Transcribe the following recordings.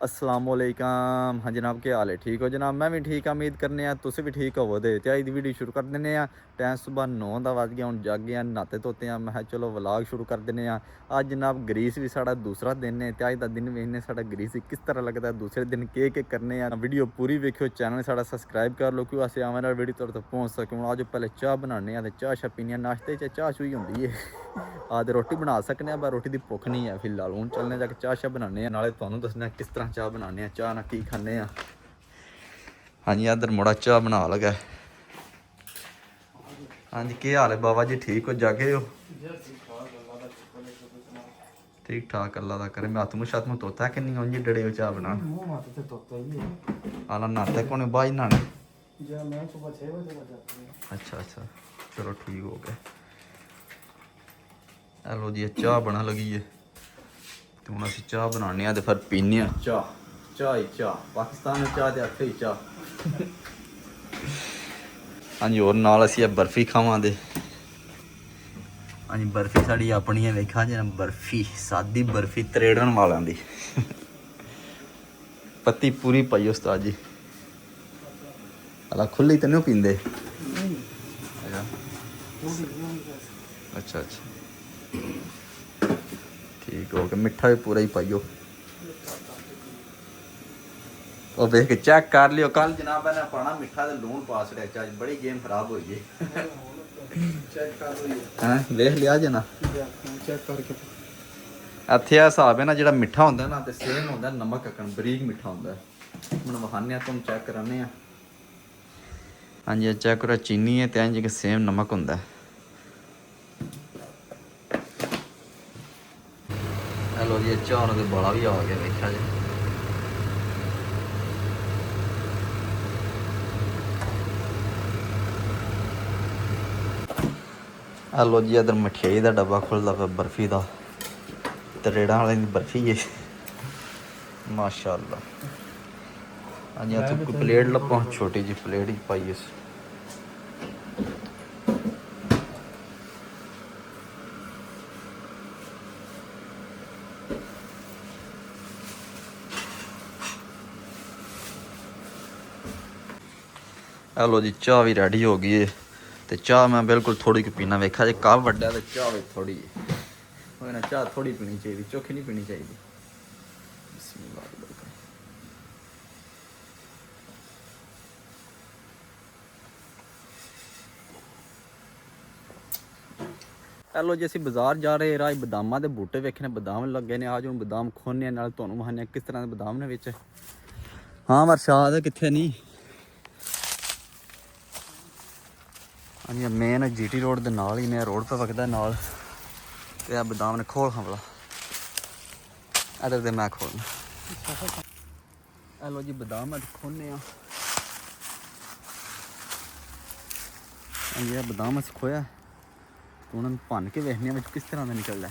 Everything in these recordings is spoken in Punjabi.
अस्सलाम वालेकुम। हाँ जनाब, क्या हाल है? ठीक हो जनाब? मैं भी ठीक हाँ, उम्मीद करने तुम भी ठीक होवो। ते अज दी वीडियो शुरू कर दिंदे आ। टाइम सुबह 9 दा वज गया, हुण जग गए, नहाते धोते हैं। मैं चलो व्लॉग शुरू कर दिंदे आ। अज जनाब ग्रीस भी साढ़ा दूसरा दिन है, तो अज दा दिन वेखने साढ़ा ग्रीस किस तरह लगता है, दूसरे दिन केह् करने आ। वीडियो पूरी वेखियो, चैनल साढ़ा सबसक्राइब कर लो, क्योंकि अस आने वाली वीडियो तुहाडे तक पहुँच सके। हुण अज पहले चाह बनाने आ, चाह शाह पीने, नाश्ते च चाह चूही होंदी है। आदे रोटी बना सकने, पर रोटी की भुख नहीं है फिलहाल। हुण चलने जाके चाह शाह बनाने, नाले तुहानूं दसने किस तरह चाह बनाने, चाह नाल की खाने। हाँ जी, इधर मुड़ा चाह बना लगा। हाँ जी, क्या हाल है बाबा जी? ठीक हो? जागे हो? ठीक ठाक, अल्लाह दा करे। मैं हत्थ मुँह शत्त मुँह धोता कि नहीं? उंज डड़े हो चाह बना आला नहाते कौन बाज नहाने? अच्छा अच्छा, चलो ठीक हो गया। हेलो जी, चाह बना लगी है, तो हम अस चाह बनाने, तो फिर पीने। चाह चाह ही चाह, पाकिस्तान में चाह, इत्थे ही चाह। हाँ जी, और नाल असी बर्फी खावांगे। हाँ जी, बर्फी साड़ी अपनी है, वेखा जी बर्फी, सादी बर्फी तरेड़न वालों की। पत्ती पूरी पाई उस्ताद जी। अला खुली तो नहीं पींदे? अच्छा अच्छा, ठीक हो गया। मिठा भी पूरा ही पाइयो। और देख के चेक कर लियो, कल जनाब ने पाना मिठा तो लून पा छड़िया चाह, बड़ी गेम खराब हुई है। हैं देख लिया जे ना, चेक करके ਇੱਥੇ ਆ ਹਿਸਾਬ ਹੈ ਨਾ, ਜਿਹੜਾ ਮਿੱਠਾ ਹੁੰਦਾ ਨਾ, ਤੇ ਸੇਮ ਹੁੰਦਾ ਨਮਕ ਅਕਣ, ਬਰੀਕ ਮਿੱਠਾ ਹੁੰਦਾ। ਹੁਣ ਵਹਾਨੇ ਆ, ਤੁਹਾਨੂੰ ਚੈੱਕ ਕਰਾਨੇ ਆ। ਹਾਂਜੀ, ਚੈੱਕ ਕਰੋ, ਚੀਨੀ ਹੈ ਤੇ ਇੰਜ ਕਿ ਸੇਮ ਨਮਕ ਹੁੰਦਾ। ਲੋ ਜੀ, ਚਾਹ ਨੂੰ ਤੇ ਬਾਲਾ ਵੀ ਆ ਗਿਆ, ਵੇਖਿਆ ਜੀ। ਲੋ ਜੀ, ਇਧਰ ਮਠਿਆਈ ਦਾ ਡੱਬਾ ਖੁੱਲਦਾ ਪਿਆ, ਬਰਫੀ ਦਾ। ਤਰੇੜਾਂ ਵਾਲੇ ਦੀ ਬਰਫੀ ਹੈ, ਮਾਸ਼ਾਅੱਲਾ। ਹਾਂਜੀ, ਇੱਥੇ ਕੋਈ ਪਲੇਟ ਲੱਭਾਂ, ਛੋਟੀ ਜਿਹੀ ਪਲੇਟ ਹੀ ਪਾਈ ਇਸ। ਲੋ ਜੀ, ਚਾਹ ਵੀ ਰੈਡੀ ਹੋ ਗਈ ਹੈ। ਤੇ ਚਾਹ ਮੈਂ ਬਿਲਕੁਲ ਥੋੜੀ ਕੁ ਪੀਣਾ, ਵੇਖਿਆ ਜੇ ਕੱਪ ਵੱਡਾ ਤੇ ਚਾਹ ਵੀ ਥੋੜੀ ਹੈ। ਉਹ ਨਾ ਚਾਹ ਥੋੜੀ ਪੀਣੀ ਚਾਹੀਦੀ, ਚੋਖੀ ਨਹੀਂ ਪੀਣੀ ਚਾਹੀਦੀ। ਬਿਸਮਿਲ੍ਲਾਹ। ਲੋ ਜੀ, ਅਸੀਂ ਬਾਜ਼ਾਰ ਜਾ ਰਹੇ, ਰਾਹ ਬਦਾਮਾਂ ਦੇ ਬੂਟੇ ਵੇਖਣੇ, ਬਦਾਮ ਲੱਗੇ ਨੇ। ਅੱਜ ਹੁਣ ਬਦਾਮ ਖੋਨੇ ਨਾਲ ਤੁਹਾਨੂੰ ਵਹਾਨੇ ਕਿਸ ਤਰ੍ਹਾਂ ਦੇ ਬਦਾਮ ਨੇ ਵਿੱਚ। ਹਾਂ ਵਰਸ਼ਾਦ ਕਿੱਥੇ ਨਹੀਂ। ਹਾਂਜੀ, ਮੇਨ GT ਰੋਡ ਦੇ ਨਾਲ ਹੀ ਨੇ, ਰੋਡ 'ਤੇ ਵਗਦਾ ਨਾਲ। ਤੇ ਆ ਬਦਾਮ ਨੇ ਖੋਲ ਹਮਲਾ, ਇੱਧਰ ਦੇ ਮੈਂ ਖੋਲਣਾ। ਲੋ ਜੀ, ਬਦਾਮ ਅੱਜ ਖੋਨੇ ਆ। ਹਾਂਜੀ, ਇਹ ਬਦਾਮ ਅਸੀਂ ਖੋਇਆ, ਉਹਨਾਂ ਨੂੰ ਭੰਨ ਕੇ ਵੇਖਦੇ ਹਾਂ ਵਿੱਚ ਕਿਸ ਤਰ੍ਹਾਂ ਦਾ ਨਿਕਲਦਾ।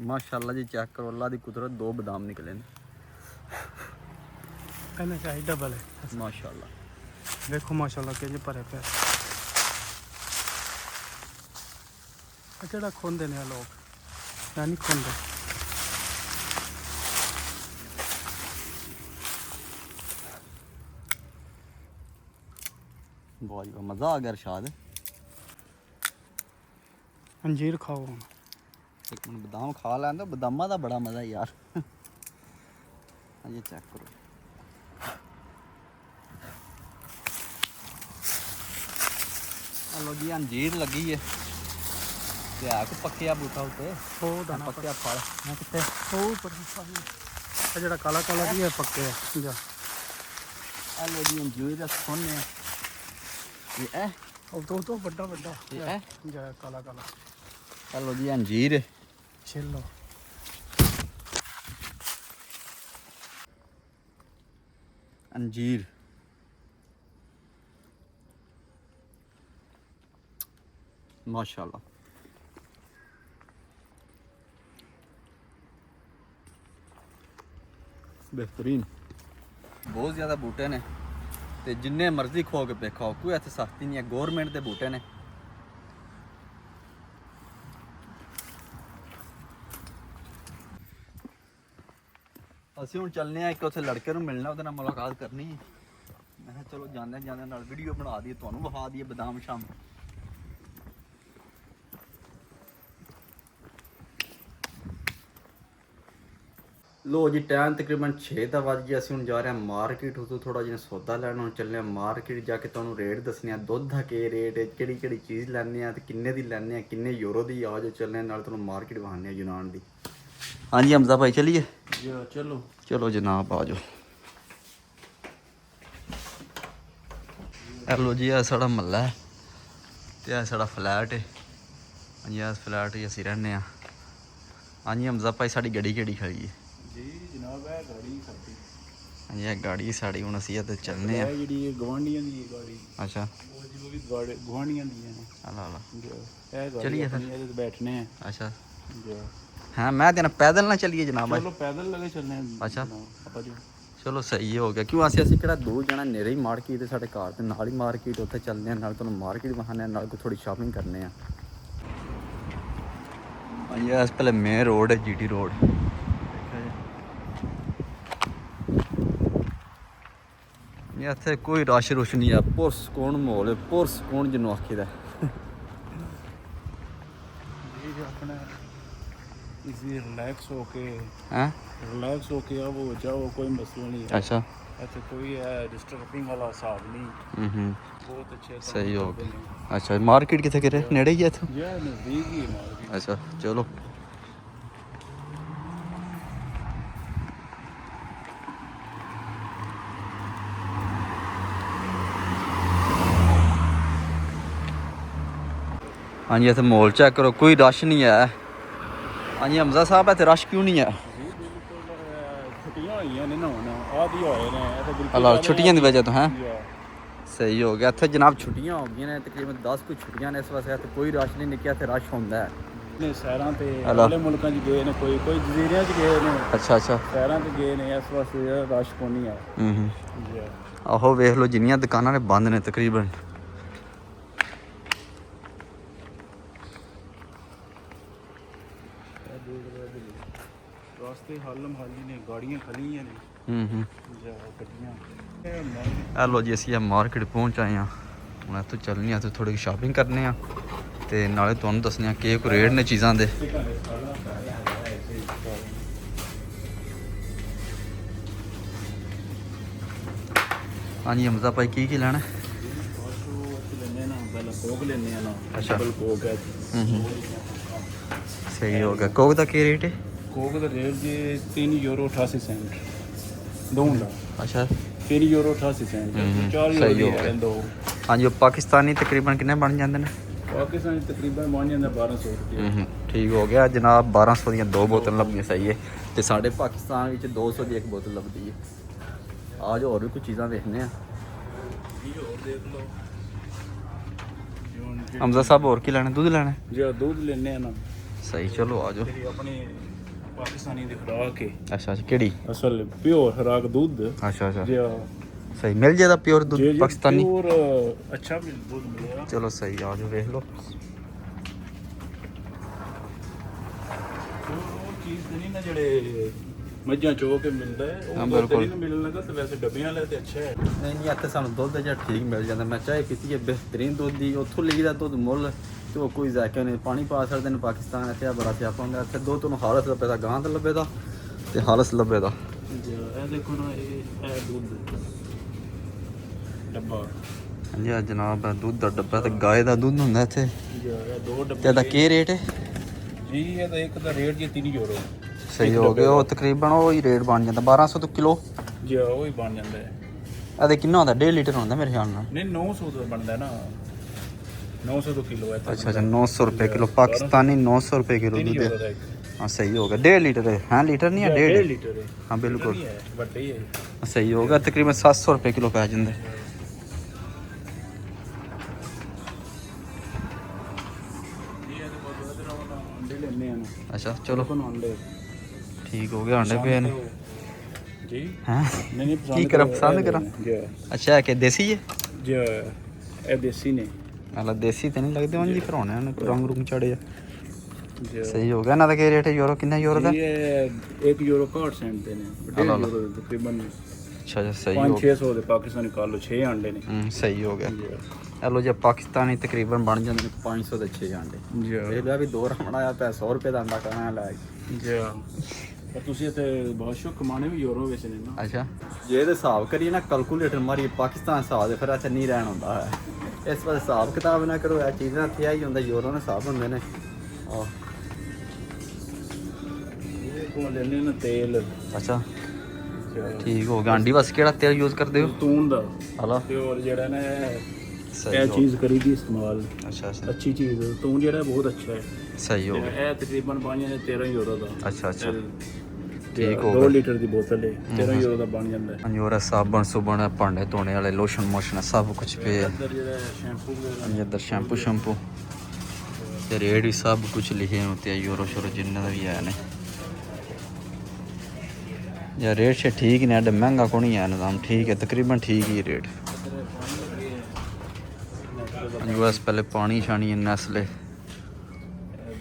माशाअल्लाह जी, चेक करो, अल्लाह की कुदरत, 2 बादाम निकले ने। कहना चाहिए डबल है माशाअल्लाह। देखो माशाअल्लाह के भरे पे केड़ा खोंदे ने लोग, मैं नहीं खोंदे। बहुत मज़ा आ गया अरशाद। अंजीर खाओ, एक मिनट बादाम खा लैन दो, बादामा का बड़ा मज़ा है यार। ये चेक करो, लो जी, अंजीर लगी है। क्या को पक्किया बूटा उत्ते पक्किया फल मैं कितने जो काला काला भी है पक्के है। लो जी, अंजीर सोने तो बड़ा बड़ा काला काला। लो जी, अंजीर छिलो, अंजीर माशाअल्लाह बेहतरीन, बहुत ज़्यादा बूटे ने। ਤੇ ਜਿੰਨੇ ਮਰਜ਼ੀ ਖੋ ਕੇ ਖਾਓ, ਕੋਈ ਇੱਥੇ ਸਖਤੀ ਨਹੀਂ ਹੈ, ਗੌਰਮੈਂਟ ਦੇ ਬੂਟੇ ਨੇ। ਅਸੀਂ ਹੁਣ ਚੱਲਨੇ ਆ, ਇੱਕ ਉੱਥੇ ਲੜਕੇ ਨੂੰ ਮਿਲਣਾ, ਉਹਦੇ ਨਾਲ ਮੁਲਾਕਾਤ ਕਰਨੀ ਹੈ। ਮੈਂ ਕਿਹਾ ਚਲੋ ਜਾਂਦੇ ਜਾਂਦੇ ਨਾਲ ਵੀਡੀਓ ਬਣਾ ਦਈਏ, ਤੁਹਾਨੂੰ ਵਿਖਾ ਦਈਏ ਬਦਾਮ ਸ਼ਾਮ। ਲੋ ਜੀ ਟਾਈਮ ਤਕਰੀਬਨ 6 ਦਾ ਵੱਜ ਗਿਆ। ਅਸੀਂ ਹੁਣ ਜਾ ਰਹੇ ਹਾਂ ਮਾਰਕੀਟ, ਉਤੋਂ ਥੋੜਾ ਜਿਹਾ ਸੌਦਾ ਲੈਣ। ਹੁਣ ਚੱਲੇ ਆ ਮਾਰਕੀਟ, ਜਾ ਕੇ ਤੁਹਾਨੂੰ ਰੇਟ ਦੱਸਣੇ ਆ, ਦੁੱਧ ਦਾ ਕੀ ਰੇਟ ਹੈ, ਕਿਹੜੀ ਕਿਹੜੀ ਚੀਜ਼ ਲੈਣੇ ਆ ਤੇ ਕਿੰਨੇ ਦੀ ਲੈਣੇ ਆ, ਕਿੰਨੇ ਯੂਰੋ ਦੀ। ਆ ਜਾਓ ਚੱਲਨੇ ਨਾਲ ਤੁਹਾਨੂੰ ਮਾਰਕੀਟ ਵਿਖਾਉਂਦੇ ਆ ਯੂਨਾਨ ਦੀ। ਹਾਂਜੀ ਹਮਜ਼ਾ ਭਾਈ ਚਲੀਏ? ਚਲੋ ਚਲੋ ਜਨਾਬ ਆ ਜਾਓ। ਇਹ ਲੋ ਜੀ ਇਹ ਸਾਡਾ ਮਹੱਲਾ ਹੈ ਤੇ ਇਹ ਸਾਡਾ ਫਲੈਟ ਹੈ। ਹਾਂਜੀ ਇਸ ਫਲੈਟ 'ਚ ਅਸੀਂ ਰਹਿੰਦੇ ਹਾਂ। ਹਾਂਜੀ ਹਮਜ਼ਾ ਭਾਈ ਸਾਡੀ ਗੱਡੀ ਕਿਹੜੀ ਖੜੀ ਹੈ? ਜੀ ਜਨਾਬ ਇਹ ਗਾੜੀ ਸਾਡੀ। ਹਾਂਜੀ ਇਹ ਗਾੜੀ ਸਾਡੀ। ਹੁਣ ਅਸੀਂ ਇੱਥੇ ਚੱਲਨੇ ਆ। ਜਿਹੜੀ ਗਵਾਂਢੀਆਂ ਦੀ ਗਾੜੀ। ਅੱਛਾ ਉਹ ਜੀ ਵੀ ਗਵਾਂਢੀਆਂ ਦੀਆਂ ਨੇ। ਹਲਾ ਇਹ ਗਾੜੀ ਚਲਿਏ ਆਪਣੀ ਇਹਦੇ ਤੇ ਬੈਠਨੇ ਆ। ਅੱਛਾ ਜੀ ਹਾਂ ਮੈਂ ਤੇ ਨਾ ਪੈਦਲ ਨਾ ਚੱਲੀਏ ਜਨਾਬ? ਚਲੋ ਪੈਦਲ ਲਗੇ ਚੱਲਨੇ ਆ। ਅੱਛਾ ਆਪਾਂ ਜੀ ਚਲੋ ਸਹੀ ਹੋ ਗਿਆ। ਕਿਉਂ ਅਸੀਂ ਕਿਹੜਾ ਦੂਰ ਜਾਣਾ, ਨੇੜੇ ਹੀ ਮਾਰਕੀਟ ਤੇ ਸਾਡੇ ਘਰ ਦੇ ਨਾਲ ਹੀ ਮਾਰਕੀਟ, ਉੱਥੇ ਚੱਲਦੇ ਆ, ਨਾਲ ਤੁਹਾਨੂੰ ਮਾਰਕੀਟ ਵਿਖਾਉਂਦੇ ਆ, ਨਾਲ ਕੋਈ ਥੋੜੀ ਸ਼ਾਪਿੰਗ ਕਰਨੇ ਆ। ਹਾਂਜੀ ਇਸ ਪਹਿਲੇ ਮੇਨ ਰੋਡ ਹੈ GT ਰੋਡ। ਇੱਥੇ ਕੋਈ ਰਸ਼ ਰੁਸ਼ ਨਹੀਂ ਆ, ਪੁਰਸਕੂਨ ਮਾਹੌਲ ਹੈ, ਪੁਰਸਕੂਨ ਜਿਹਨੂੰ ਆਖੀਦਾ। ਜੀ ਆਪਣਾ ਇਜ਼ੀ ਰਿਲੈਕਸ ਹੋ ਕੇ ਹੈਂ ਰਿਲੈਕਸ ਹੋ ਕੇ ਆਵੋ ਜਾਓ, ਕੋਈ ਮਸਲਾ ਨਹੀਂ ਹੈ। ਅੱਛਾ ਇੱਥੇ ਕੋਈ ਡਿਸਟਰਬਿੰਗ ਵਾਲਾ ਹਿਸਾਬ ਨਹੀਂ। ਬਹੁਤ ਅੱਛੇ ਸਹੀ ਹੋ ਗਿਆ। ਅੱਛਾ ਮਾਰਕੀਟ ਕਿੱਥੇ ਕਰੇ? ਨੇੜੇ ਹੀ ਹੈ ਇੱਥੋਂ? ਯਾਰ ਨਜ਼ਦੀਕ ਹੀ ਮਾਰਕੀਟ। ਅੱਛਾ ਚਲੋ ਹਾਂਜੀ ਇੱਥੇ ਮੋਲ ਚੈੱਕ ਕਰੋ, ਕੋਈ ਰਸ਼ ਨਹੀਂ ਹੈ। ਹਾਂਜੀ ਹਮਜ਼ਾ ਸਾਹਿਬ ਇੱਥੇ ਰਸ਼ ਕਿਉਂ ਨਹੀਂ ਹੈ? ਛੁੱਟੀਆਂ ਹੋਈਆਂ ਨੇ ਨਾ, ਹੁਣ ਆਦੀ ਹੋਏ ਨੇ ਇਹ ਤਾਂ ਬਿਲਕੁਲ। ਹਲਾ ਛੁੱਟੀਆਂ ਦੀ ਵਜ੍ਹਾ ਤੋਂ ਹੈ ਸਹੀ ਹੋ ਗਿਆ। ਇੱਥੇ ਜਨਾਬ ਛੁੱਟੀਆਂ ਹੋ ਗਈਆਂ ਨੇ, ਤਕਰੀਬਨ 10 ਕੁ ਛੁੱਟੀਆਂ ਨੇ ਇਸ ਵਾਸਤੇ। ਇੱਥੇ ਕੋਈ ਰਸ਼ ਨਹੀਂ ਨਿਕਿਆ, ਇੱਥੇ ਰਸ਼ ਹੁੰਦਾ ਹੈ। ਨੇ ਸ਼ਹਿਰਾਂ ਤੇ ਅਗਲੇ ਮੁਲਕਾਂ 'ਚ ਗਏ ਨੇ, ਕੋਈ ਜਜ਼ੀਰਿਆਂ 'ਚ ਗਏ ਨੇ। ਅੱਛਾ ਅੱਛਾ ਸ਼ਹਿਰਾਂ 'ਚ ਗਏ ਨੇ, ਇਸ ਵਾਸਤੇ ਰਸ਼ ਕੋਈ ਨਹੀਂ ਆ। ਆਹੋ ਵੇਖ ਲਓ ਜਿੰਨੀਆਂ ਦੁਕਾਨਾਂ ਨੇ ਬੰਦ ਨੇ ਤਕਰੀਬਨ। ਰਸਤੇ ਹਾਲਮ ਹਾਲੀ ਨੇ, ਗਾੜੀਆਂ ਖਲੀਆਂ ਨੇ। ਗੱਡੀਆਂ ਇਹ ਲੋ ਜੀ ਅਸੀਂ ਮਾਰਕੀਟ ਪਹੁੰਚ ਆਏ ਹਾਂ। ਹੁਣ ਇੱਥੋਂ ਚੱਲਣੀ ਆ ਤੇ ਥੋੜੀ ਸ਼ਾਪਿੰਗ ਕਰਨੇ ਆ ਤੇ ਨਾਲੇ ਤੁਹਾਨੂੰ ਦੱਸਣੇ ਆ ਕਿ ਕੋਈ ਰੇਟ ਨੇ ਚੀਜ਼ਾਂ ਦੇ। ਹਾਂਜੀ ਹਮਜ਼ਾ ਭਾਈ ਕੀ ਲੈਣਾ? ਕੋਕ ਲੈਣੇ ਆ ਨਾ। ਅੱਛਾ ਕੋਕ ਹੈ। ਸਹੀ ਹੋ ਗਿਆ। ਕੋਕ ਦਾ ਕੀ ਰੇਟ ਹੈ? ਕੋਕ ਦਾ ਰੇਟ ਜੀ 3 ਯੂਰੋ 88 ਸੈਂਟ ਦੋ ਦਾ। ਅੱਛਾ 3 ਯੂਰੋ 88 ਸੈਂਟ 4 ਸਹੀ ਹੋ ਯੂਰੋ ਗਿਆ। ਦੋ। ਹਾਂਜੀ ਉਹ ਪਾਕਿਸਤਾਨੀ ਤਕਰੀਬਨ ਕਿੰਨੇ ਬਣ ਜਾਂਦੇ ਨੇ? ਪਾਕਿਸਤਾਨੀ ਤਕਰੀਬਨ ਬਣ ਜਾਂਦਾ 1200 ਰੁਪਏ। ਠੀਕ ਹੋ ਗਿਆ ਜਨਾਬ। 1200 ਦੀਆਂ 2 ਬੋਤਲ ਲੱਭੀਆਂ ਸਹੀ ਹੈ। ਤੇ ਸਾਡੇ ਪਾਕਿਸਤਾਨ ਵਿੱਚ 200 ਦੀ 1 ਬੋਤਲ ਲੱਭਦੀ ਹੈ। ਆ ਜਾਓ ਹੋਰ ਵੀ ਕੁਝ ਚੀਜ਼ਾਂ ਵੇਖਦੇ ਆ। ਹੋਰ ਦੇਖ ਲਓ ਹਮਜ਼ਾ ਸਾਹਿਬ ਹੋਰ ਕੀ ਲੈਣਾ? ਦੁੱਧ ਲੈਣਾ? ਜੀ ਦੁੱਧ ਲੈਣੇ ਆ ਨਾ। ਸਹੀ ਚਲੋ ਆ ਜਾਓ। ਜਿਹੜੀ ਆਪਣੀ ਪਾਕਿਸਤਾਨੀ ਦੀ ਖੁਰਾਕ ਹੈ। ਅੱਛਾ ਅੱਛਾ ਕਿਹੜੀ? ਅਸਲ ਪਿਓਰ ਖੁਰਾਕ ਦੁੱਧ। ਅੱਛਾ ਅੱਛਾ ਜੀ ਸਹੀ ਮਿਲ ਜਾਏਗਾ ਪਿਓਰ ਦੁੱਧ ਪਾਕਿਸਤਾਨੀ? ਪਿਓਰ ਅੱਛਾ ਦੁੱਧ ਮਿਲੇਗਾ। ਚਲੋ ਸਹੀ ਆ ਜਾਓ ਵੇਖ ਲਓ। ਉਹ ਚੀਜ਼ ਨਹੀਂ ਨਾ ਜਿਹੜੇ ਮੱਝਾਂ ਚੋ ਕੇ ਮਿਲਦਾ ਹੈ, ਉਹ ਬਿਲਕੁਲ ਨਹੀਂ ਮਿਲਣ ਲੱਗਾ। ਤੇ ਵੈਸੇ ਡੱਬਿਆਂ ਵਾਲਾ ਤੇ ਅੱਛਾ ਹੈ। ਨਹੀਂ ਇੱਥੇ ਸਾਨੂੰ ਦੁੱਧ ਜਿਹੜਾ ਠੀਕ ਮਿਲ ਜਾਂਦਾ। ਮੈਂ ਚਾਹੇ ਪੀਤੀ ਹੈ ਬਿਹਤਰੀਨ ਦੁੱਧ ਦੀ, ਉੱਥੋਂ ਲਈਦਾ ਦੁੱਧ ਮੁੱਲ ਤੇ ਉਹ ਕੋਈ ਜ਼ਾਇਕਾ ਨਹੀਂ। ਪਾਣੀ ਪਾ ਸਕਦੇ ਨੇ ਪਾਕਿਸਤਾਨ। ਇੱਥੇ ਬੜਾ ਸਿਆਪਾ ਹੁੰਦਾ। ਇੱਥੇ ਦੁੱਧ ਤੁਹਾਨੂੰ ਹਾਲਸ ਲੱਭੇ ਦਾ, ਗਾਂ ਦਾ ਲੱਭੇ ਦਾ ਤੇ ਹਾਲਸ ਲੱਭੇ ਦਾ। ਇਹ ਦੇਖੋ ਨਾ, ਇਹ ਦੁੱਧ ਡੱਬਾ। ਹਾਂਜੀ ਆ ਜਨਾਬ ਦੁੱਧ ਦਾ ਡੱਬਾ ਤੇ ਗਾਏ ਦਾ ਦੁੱਧ ਹੁੰਦਾ ਇੱਥੇ। ਇਹ 2 ਡੱਬੇ ਤੇ ਇਹਦਾ ਕੀ ਰੇਟ ਹੈ ਜੀ? ਇਹਦਾ ਇੱਕ ਦਾ ਰੇਟ ਜੀ 3 ਯੂਰੋ। ਸਹੀ ਹੋ ਗਿਆ। ਉਹ ਤਕਰੀਬਨ ਉਹ ਹੀ ਰੇਟ ਬਣ ਜਾਂਦਾ 1200 ਤੋਂ ਕਿਲੋ। ਜੀ ਉਹ ਹੀ ਬਣ ਜਾਂਦਾ ਹੈ। ਇਹਦੇ ਕਿੰਨਾ ਹੁੰਦਾ? 1.5 ਲੀਟਰ ਹੁੰਦਾ ਮੇਰੇ ਖਿਆਲ ਨਾਲ। ਨਹੀਂ 900 ਦਾ ਬਣਦਾ ਨਾ। 900 ਤੋਂ ਕਿਲੋ ਹੈ। ਅੱਛਾ ਅੱਛਾ 900 रुपये किलो पाकिस्तानी 900 रुपये किलो दूध है। हाँ सही होगा। 1.5 लीटर है। हाँ लीटर नहीं है 1.5 लीटर है। हाँ बिल्कुल ਵੱਡੇ ਹੈ। सही होगा। तकरीबन 700 रुपये किलो पै जाते। ਅੰਡੇ ਲੈਣੇ ਆ ਨਾ। अच्छा चलो ਅੰਡੇ ठीक हो गया। अंडे पे ने जी हैं नहीं की करा पसंद करा जी अच्छा है कि देसी है जी ये देसी ने मतलब देसी तो नहीं लगते जी फिर होने उन्हें रंग रुंग चढ़े जी सही हो गया ना तो क्या रेट है यूरो कितना यूरो का ये 1 यूरो 60 सेंट ਦੇ ਨੇ 1.5 यूरो ਦੇ ਤਕਰੀਬਨ अच्छा अच्छा सही हो 5-600 ਦੇ ਪਾਕਿਸਤਾਨੀ ਕਰ ਲਓ 6 ਆਂਡੇ ਨੇ सही हो गया हेलो जी पाकिस्तानी तकरीबन बन जाते 500 ਦੇ 6 ਆਂਡੇ ਜੀ ਮੇਰੇ ਵਿਆਹ ਵੀ 2 ਰਮਣਾ ਆ ਪਿਆ 100 ਰੁਪਏ ਦਾ ਆਂਡਾ ਕਰਾਂ ਲੈ ਜੀ ਪਰ ਤੁਸੀਂ ਤੇ ਬਹੁਤ ਸ਼ੁਕ ਕਮਾਣੇ ਵੀ ਯੂਰੋ ਵਿੱਚ ਨੇ ਨਾ ਅੱਛਾ ਜੇ ਇਹਦੇ ਹਿਸਾਬ ਕਰੀਏ ਨਾ ਕੈਲਕੂਲੇਟਰ ਮਾਰੀ ਪਾਕਿਸਤਾਨ ਹਿਸਾਬ ਦੇ ਫਿਰ ਇੱਥੇ ਨਹੀਂ ਰਹਿਣ ਹੁੰਦਾ ਹੈ ਇਸ ਵਾਰ ਹਿਸਾਬ ਕਿਤਾਬ ਨਾ ਕਰੋ ਇਹ ਚੀਜ਼ਾਂ ਇੱਥੇ ਆਈ ਹੁੰਦਾ ਯੂਰੋ ਦੇ ਹਿਸਾਬ ਹੁੰਦੇ ਨੇ ਆਹ ਇਹ ਕੋਲ ਲੈਣੇ ਨਾ ਤੇਲ ਅੱਛਾ ਠੀਕ ਹੋ ਗਿਆ ਆਂਡੀ ਬਸ ਕਿਹੜਾ ਤੇਲ ਯੂਜ਼ ਕਰਦੇ ਹੋ ਤੂਨ ਦਾ ਹਲਾ ਤੇ ਹੋਰ ਜਿਹੜਾ ਨਾ ਸਹੀ ਇਹ ਹੋ ਚੀਜ਼ ਕਰੀਦੀ ਇਸਤੇਮਾਲ ਅੱਛਾ ਅੱਛਾ ਅੱਛੀ ਚੀਜ਼ ਤੂਨ ਜਿਹੜਾ ਬਹੁਤ ਅੱਛਾ ਹੈ ਸਹੀ ਹੋ ਗਿਆ ਇਹ ਤਕਰੀਬਨ ਬਣ ਜਾਂਦਾ 13 ਯੂਰੋ ਦਾ ਅੱਛਾ ਅੱਛਾ ਠੀਕ ਠੀਕ ਹੋ 2 ਗਿਆ ਲੀਟਰ ਦੀ ਬੋਤਲ ਹੈ 13 ਯੂਰੋ ਦਾ ਬਣ ਜਾਂਦਾ ਹੈ ਅੰਜੋਰਾ ਸਾਬਣ ਸੁਬਣ ਭਾਂਡੇ ਧੋਣੇ ਵਾਲੇ ਲੋਸ਼ਨ ਮੋਸ਼ਨ ਸਭ ਕੁਝ ਪਿਆ ਅੰਦਰ ਜਿਹੜਾ ਸ਼ੈਂਪੂ ਵਗੈਰਾ ਇੱਧਰ ਸ਼ੈਂਪੂ ਸ਼ੈਂਪੂ ਤੇ ਰੇਟ ਵੀ ਸਭ ਕੁਝ ਲਿਖੇ ਹੁੰਦੇ ਆ ਯੂਰੋ ਸ਼ੋਰੋ ਜਿੰਨੇ ਦਾ ਵੀ ਹੈ ਨੇ ਯਾਰ ਰੇਟ ਸ਼ੇ ਠੀਕ ਹੀ ਨੇ ਐਡਾ ਮਹਿੰਗਾ ਕੋ ਨਹੀਂ ਹੈ ਨਿਜ਼ਾਮ ਠੀਕ ਹੈ ਤਕਰੀਬਨ ਠੀਕ ਹੀ ਰੇਟ ਯੂਐਸ ਪਹਿਲੇ ਪਾਣੀ ਛਾਣੀ ਹੈ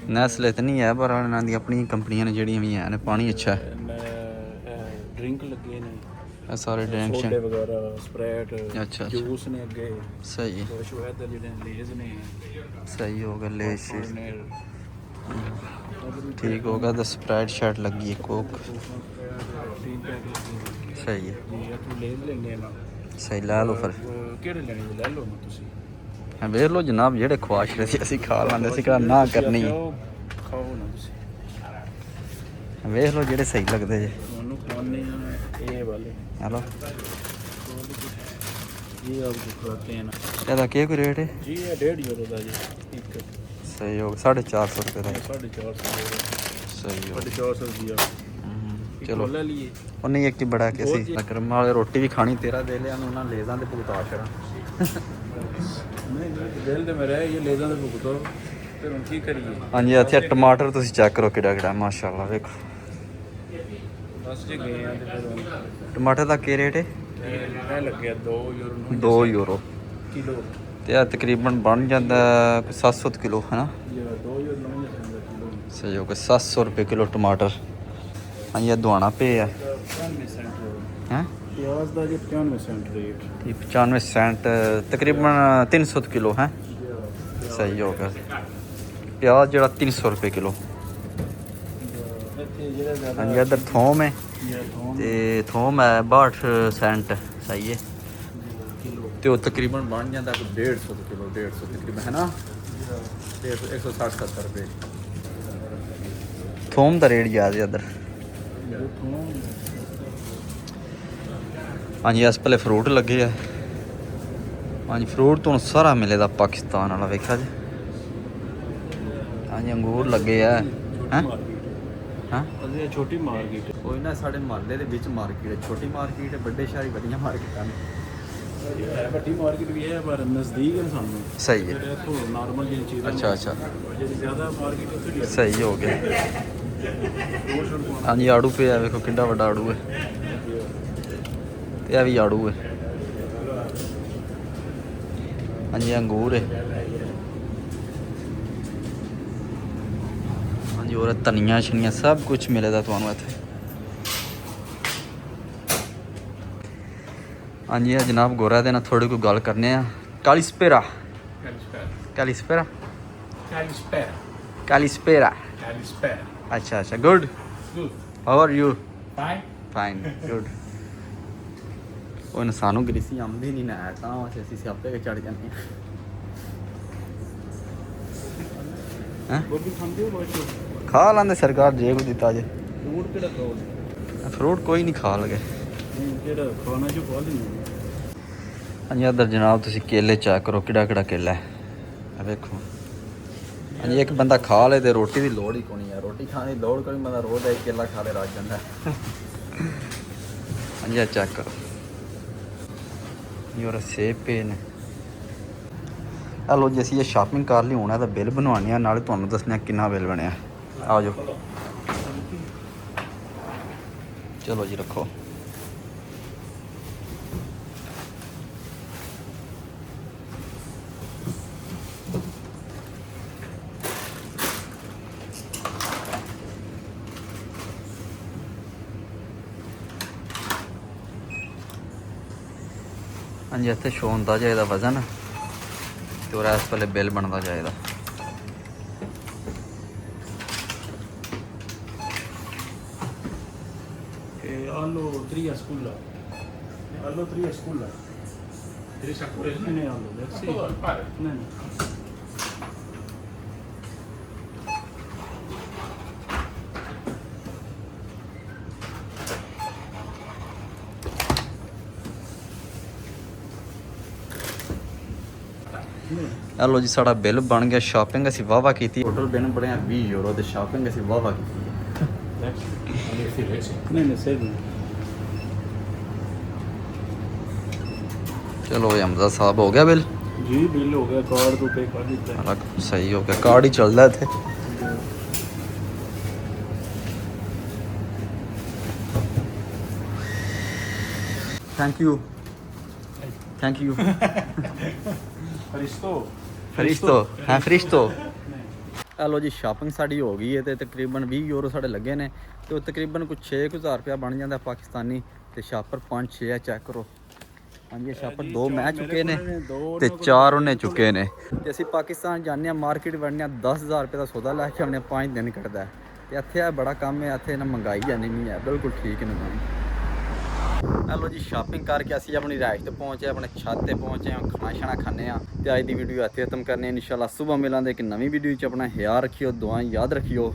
ਨੈਸਲੇ ਤਾਂ ਨਹੀਂ ਹੈ ਪਰ ਇਹਨਾਂ ਦੀ ਆਪਣੀ ਕੰਪਨੀਆਂ ਨੇ ਜਿਹੜੀਆਂ ਵੀ ਹੈ ਨੇ ਪਾਣੀ ਅੱਛਾ ਹੈ ਡਰਿੰਕ ਲੱਗੇ ਨੇ ਇਹ ਸਾਰੇ ਡਰਿੰਕ ਸੋਡੇ ਵਗੈਰਾ ਸਪਰੈਟ ਅੱਛਾ ਜੂਸ ਨੇ ਅੱਗੇ ਸਹੀ ਕੁਛ ਵੈਦਰ ਜਿਹੜੇ ਲੇਜ਼ ਨੇ ਸਹੀ ਹੋ ਗਿਆ ਲੇਸ਼ ਨੇ ਠੀਕ ਹੋ ਗਿਆ ਤਾਂ ਸਪਰਾਈਟ ਸ਼ਰਟ ਲੱਗੀ ਹੈ ਕੋਕ तीन पैक लगे ਸਹੀ ਹੈ जी या तू ले लेने ना ਸਹੀ ਲੈ ਲਓ ਫਿਰ ਕਿਹੜੇ ਲੈਣੇ ਜੀ ਲੈ ਲਓ ਨਾ ਤੁਸੀਂ ਹਾਂ ਵੇਖ ਲਓ ਜਨਾਬ ਜਿਹੜੇ ਖੁਆਸ਼ ਰਹੇ ਸੀ ਅਸੀਂ ਖਾ ਲੈਂਦੇ ਸੀ ਕਿਹੜਾ ਨਾ ਕਰਨੀ ਖਾਓ ਨਾ ਤੁਸੀਂ ਵੇਖ ਲਓ ਜਿਹੜੇ ਸਹੀ ਲੱਗਦੇ ਜੇ ਤੁਹਾਨੂੰ ਖਾਣੇ ਆ ਇਹ ਵਾਲੇ ਹਲੋ ये आपको खिलाते हैं ना ਇਹਦਾ ਕੀ ਕੋਈ ਰੇਟ ਹੈ जी ये 1.5 यूरो ਦਾ ਜੀ ਇੱਕ ਸਹੀ ਹੋ ਗਿਆ 450 ਰੁਪਏ ਦਾ 450 ਸਹੀ ਹੋ 450 ਰੁਪਿਆ ਗਿਆ ਚਲੋ ਲੈ ਲਈਏ ਉਹ ਨਹੀਂ ਇੱਕ ਹੀ ਬੜਾ ਕੇ ਸੀ ਅਕਰਮ ਵਾਲੇ ਰੋਟੀ ਵੀ ਖਾਣੀ ਤੇਰਾ ਦੇ ਲਿਆ ਨੂੰ ਉਹਨਾਂ ਲੇਜ਼ਾਂ ਦੇ ਭੁਗਤਾ ਛੜਾ ਨਹੀਂ ਦਿਲ ਤੇ ਮੇਰਾ ਇਹ ਲੇਜ਼ਾਂ ਦੇ ਭੁਗਤੋ ਫਿਰ ਹੁਣ ਕੀ ਕਰੀਏ ਹਾਂਜੀ ਇੱਥੇ ਟਮਾਟਰ ਤੁਸੀਂ ਚੈੱਕ ਕਰੋ ਕਿਹੜਾ ਕਿਹੜਾ ਮਾਸ਼ਾਅੱਲਾ ਵੇਖੋ ਬਸ ਜੇ ਗਏ ਆ ਤੇ ਫਿਰ ਟਮਾਟਰ ਦਾ ਕੀ ਰੇਟ ਹੈ ਇਹ ਲੱਗਿਆ 2 ਯੂਰੋ ਨੂੰ 2 ਯੂਰੋ ਕਿਲੋ ਤੇ ਇਹ ਤਕਰੀਬਨ ਬਣ ਜਾਂਦਾ 700 ਕਿਲੋ ਹੈ ਨਾ ਇਹ 2 ਯੂਰੋ ਨੂੰ ਕਿਲੋ ਸਹੀ ਹੋ ਗਿਆ 700 ਰੁਪਏ ਕਿਲੋ ਟਮਾਟਰ ਹਾਂਜੀ ਇਹ ਦਵਾਣਾ ਪਏ ਆ 95 ਸੈਂਟ ਹੈ ਪਿਆਜ਼ ਦਾ ਜੀ 95 ਸੈਂਟ ਰੇਟ 95 ਸੈਂਟ ਤਕਰੀਬਨ 300 ਕਿਲੋ ਹੈ ਸਹੀ ਹੋ ਗਿਆ ਪਿਆਜ਼ ਜਿਹੜਾ 300 ਰੁਪਏ ਕਿਲੋ ਇੱਥੇ ਜਿਹੜਾ ਜ਼ਿਆਦਾ ਹਾਂਜੀ ਇੱਧਰ ਥੋਮ ਹੈ ਤੇ ਥੋਮ ਹੈ 62 ਸੈਂਟ ਸਹੀ ਹੈ ਤੇ ਉਹ ਤਕਰੀਬਨ ਬਣ ਜਾਂਦਾ ਕੋਈ 150 ਕਿਲੋ 150 ਤਕਰੀਬਨ ਹੈ ਨਾ 160 70 ਰੁਪਏ ਥੋਮ ਦਾ ਰੇਟ ਜ਼ਿਆਦਾ ਹੈ ਇੱਧਰ ਹਾਂਜੀ ਇਸ ਪਹਿਲੇ ਫਰੂਟ ਲੱਗੇ ਆ ਹਾਂਜੀ ਫਰੂਟ ਤੋਂ ਸਾਰਾ ਮਿਲੇਗਾ ਪਾਕਿਸਤਾਨ ਵਾਲਾ ਵੇਖਿਆ ਜੀ ਹਾਂਜੀ ਅੰਗੂਰ ਲੱਗੇ ਆ ਹੈ ਹਾਂ ਇਹ ਛੋਟੀ ਮਾਰਕੀਟ ਕੋਈ ਨਾ ਸਾਡੇ ਮਹੱਲੇ ਦੇ ਵਿੱਚ ਮਾਰਕੀਟ ਹੈ ਛੋਟੀ ਮਾਰਕੀਟ ਹੈ ਵੱਡੇ ਸ਼ਹਿਰੀ ਵੱਡੀਆਂ ਮਾਰਕੀਟਾਂ ਨੇ ਹੈ ਵੱਡੀ ਮਾਰਕੀਟ ਵੀ ਹੈ ਪਰ ਨਜ਼ਦੀਕ ਹੈ ਸਾਨੂੰ ਸਹੀ ਹੈ ਜਿਹੜੇ ਇੱਥੋਂ ਨਾਰਮਲ ਜਿਹੀ ਚੀਜ਼ਾਂ ਅੱਛਾ ਅੱਛਾ ਜਿਹੜੀ ਜ਼ਿਆਦਾ ਮਾਰਕੀਟ ਉੱਥੇ ਨਹੀਂ ਸਹੀ ਹੋ ਗਿਆ ਹਾਂਜੀ ਆੜੂ ਪਿਆ ਵੇਖੋ ਕਿੰਨਾ ਵੱਡਾ ਆੜੂ ਹੈ ਤੇ ਇਹ ਵੀ ਆੜੂ ਹੈ ਹਾਂਜੀ ਅੰਗੂਰ ਹੈ ਹਾਂਜੀ ਹੋਰ ਧਨੀਆ ਛਨੀਆਂ ਸਭ ਕੁਝ ਮਿਲੇਗਾ ਤੁਹਾਨੂੰ ਇੱਥੇ ਹਾਂਜੀ ਇਹ ਜਨਾਬ ਗੋਰਾ ਦੇ ਨਾਲ ਥੋੜੀ ਕੋਈ ਗੱਲ ਕਰਨੇ ਆ ਕਾਲੀਸਪੇਰਾ ਕਾਲੀਸਪੇਰਾ ਕਾਲੀਸਪੇਰਾ अच्छा अच्छा good how are you fine good ਉਹ ਸਾਨੂੰ ਗਰੀਸੀ ਆਉਂਦੀ ਨਹੀਂ ਨਾ ਤਾਂ ਅਸੀਂ ਸਿਆਪੇ ਕੇ ਚੜ ਜਾਂਦੇ ਹਾਂ ਗੋਭੀ ਖਾਂਦੇ ਹੋ ਬਹੁਤ ਖਾ ਲੈਂਦੇ ਸਰਕਾਰ ਜੇ ਕੋ ਦਿੱਤਾ ਜੇ ਫਰੂਟ ਕਿਹੜਾ ਖਾਓ ਫਰੂਟ ਕੋਈ ਨਹੀਂ ਖਾ ਲਗੇ ਜਿਹੜਾ ਖਾਣਾ ਜੋ ਬਹੁਤ ਨਹੀਂ ਹਾਂਜੀ ਇੱਧਰ ਜਨਾਬ ਤੁਸੀਂ ਕੇਲੇ ਚੈੱਕ ਕਰੋ ਕਿਹੜਾ ਕਿਹੜਾ ਕੇਲਾ ਹੈ ਆ ਵੇਖੋ ਹਾਂਜੀ ਇੱਕ ਬੰਦਾ ਖਾ ਲੇ ਤੇ ਰੋਟੀ ਦੀ ਲੋੜ ਹੀ ਕੋਈ ਹੈ ਰੋਟੀ ਖਾਣ ਦੀ ਲੋੜ ਕੋਈ ਬੰਦਾ ਰੋਜ਼ ਇੱਕ ਕੇਲਾ ਖਾ ਲੇ ਰੱਜ ਜਾਂਦਾ ਹਾਂਜੀ ਆ ਚੈੱਕ ਕਰੋ ਯੋਰ ਸੇਬ ਪੇ ਨੇ ਹਲੋ ਜੀ ਅਸੀਂ ਇਹ ਸ਼ਾਪਿੰਗ ਕਰ ਲਈ ਹੋਣਾ ਤਾਂ ਬਿੱਲ ਬਣਵਾਉਣੇ ਆ ਨਾਲੇ ਤੁਹਾਨੂੰ ਦੱਸਣਾ ਕਿੰਨਾ ਬਿੱਲ ਬਣਿਆ ਆ ਜਾਓ ਚਲੋ ਜੀ ਰੱਖੋ ਹਾਂਜੀ ਇੱਥੇ ਸ਼ੋ ਹੁੰਦਾ ਜਾਏਦਾ ਵਜ਼ਨ ਤੇ ਔਰ ਇਸ ਵੇਲੇ ਬਿੱਲ ਬਣਦਾ ਜਾਏਦਾ। Allo 3 a scuola. Allo 3 a scuola. 3 a scuola. Non è allo, sì. No. ਲਓ ਜੀ ਸਾਡਾ ਬਿੱਲ ਬਣ ਗਿਆ। ਸ਼ਾਪਿੰਗ ਅਸੀਂ ਵਾਵਾ ਕੀਤੀ। ਟੋਟਲ ਬਿੱਲ ਬਣਿਆ 20 ਯੂਰੋ ਤੇ ਸ਼ਾਪਿੰਗ ਅਸੀਂ ਵਾਵਾ ਕੀਤੀ। नहीं सही ਚਲੋ ਹਮਜ਼ਾ ਸਾਹਿਬ ਹੋ ਗਿਆ ਬਿੱਲ। जी बिल हो गया कार्ड तो पे कर देता है। ਸਹੀ ਹੋ ਗਿਆ। ਕਾਰਡ ਹੀ ਚੱਲਦਾ ਇੱਥੇ। Thank you thank you Cristo ਫਰਿਸ਼ਤੋ ਹਾਂ ਫਰਿਸ਼ਤੋ। ਲਓ ਜੀ ਸ਼ਾਪਿੰਗ ਸਾਡੀ ਹੋ ਗਈ ਹੈ ਤੇ ਤਕਰੀਬਨ 20 ਯੂਰੋ ਸਾਡੇ ਲੱਗੇ ਨੇ ਤੇ ਉਹ ਤਕਰੀਬਨ ਕੁਛ 6000 ਰੁਪਇਆ ਬਣ ਜਾਂਦਾ ਪਾਕਿਸਤਾਨੀ ਤੇ ਸ਼ਾਪਰ 5-6 ਆ ਚੈੱਕ ਕਰੋ। ਹਾਂਜੀ ਸ਼ਾਪਰ 2 ਮੈਂ ਚੁੱਕੇ ਨੇ ਤੇ 4 ਉਹਨੇ ਚੁੱਕੇ ਨੇ ਤੇ ਅਸੀਂ ਪਾਕਿਸਤਾਨ ਜਾਂਦੇ ਹਾਂ ਮਾਰਕੀਟ ਵੜਨੇ ਆ 10000 ਰੁਪਏ ਦਾ ਸੌਦਾ ਲੈ ਕੇ ਆਉਂਦੇ 5 ਦਿਨ ਕੱਢਦਾ ਤੇ ਇੱਥੇ ਆ ਬੜਾ ਕੰਮ ਹੈ। ਇੱਥੇ ਨਾ ਮਹਿੰਗਾਈ ਜਾਨੀ ਨਹੀਂ ਹੈ ਬਿਲਕੁਲ ਠੀਕ ਨਹੀਂ। ਲਓ ਜੀ ਸ਼ਾਪਿੰਗ ਕਰਕੇ ਅਸੀਂ ਆਪਣੀ ਰਿਹਾਇਸ਼ ਤੇ ਪਹੁੰਚੇ ਆਪਣੇ ਛੱਤ ਤੇ ਪਹੁੰਚੇ ਹਾਂ ਖਾਣਾ ਛਾਣਾ ਖਾਣੇ ਆ ਤੇ ਅੱਜ ਦੀ ਵੀਡੀਓ ਇੱਥੇ ਖਤਮ ਕਰਨੀ ਹੈ। ਇਨਸ਼ਾਅੱਲਾ ਸੁਬਹ ਮਿਲਾਂਗੇ ਇੱਕ ਨਵੀਂ ਵੀਡੀਓ 'ਚ। ਆਪਣਾ ਖਿਆਲ ਰੱਖਿਓ ਦੁਆਵਾਂ ਯਾਦ ਰੱਖਿਓ।